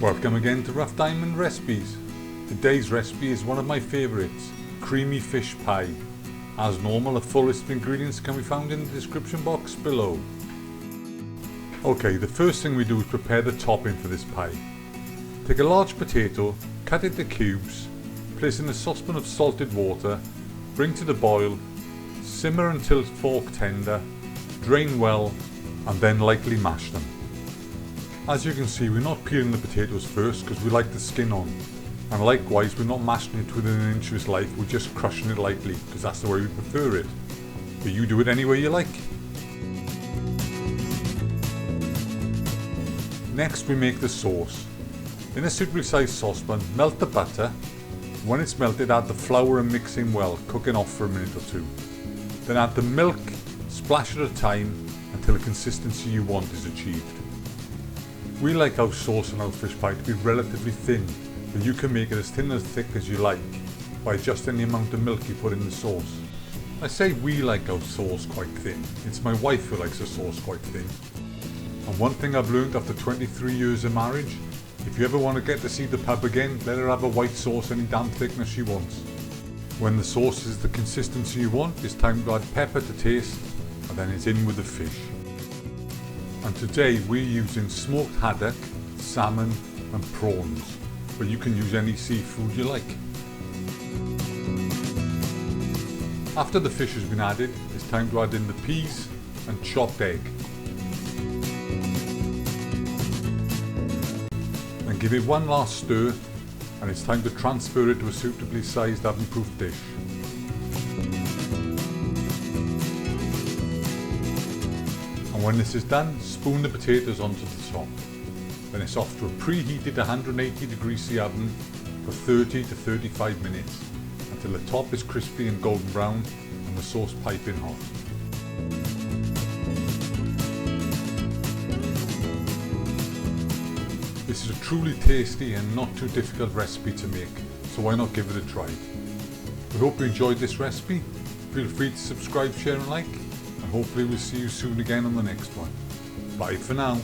Welcome again to Rough Diamond Recipes. Today's recipe is one of my favourites, creamy fish pie. As normal, a full list of ingredients can be found in the description box below. Okay, the first thing we do is prepare the topping for this pie. Take a large potato, cut it to cubes, place in a saucepan of salted water, bring to the boil, simmer until fork tender, drain well, and then lightly mash them. As you can see, we're not peeling the potatoes first because we like the skin on, and likewise we're not mashing it within an inch of its life, we're just crushing it lightly because that's the way we prefer it. But you do it any way you like. Next we make the sauce. In a suitably sized saucepan, melt the butter. When it's melted, add the flour and mix in well, cooking off for a minute or two. Then add the milk, splash at a time until the consistency you want is achieved. We like our sauce and our fish pie to be relatively thin, but you can make it as thin or thick as you like by adjusting the amount of milk you put in the sauce. I say we like our sauce quite thin. It's my wife who likes her sauce quite thin. And one thing I've learned after 23 years of marriage, if you ever want to get to see the pub again, let her have a white sauce any damn thickness she wants. When the sauce is the consistency you want, it's time to add pepper to taste, and then it's in with the fish. And today we're using smoked haddock, salmon and prawns, but you can use any seafood you like. After the fish has been added, it's time to add in the peas and chopped egg. Then give it one last stir, and it's time to transfer it to a suitably sized oven-proof dish. And when this is done, spoon the potatoes onto the top. Then it's off to a preheated 180°C oven for 30 to 35 minutes until the top is crispy and golden brown and the sauce piping hot. This is a truly tasty and not too difficult recipe to make, so why not give it a try. We hope you enjoyed this recipe. Feel free to subscribe, share and like, and hopefully we'll see you soon again on the next one. Bye for now.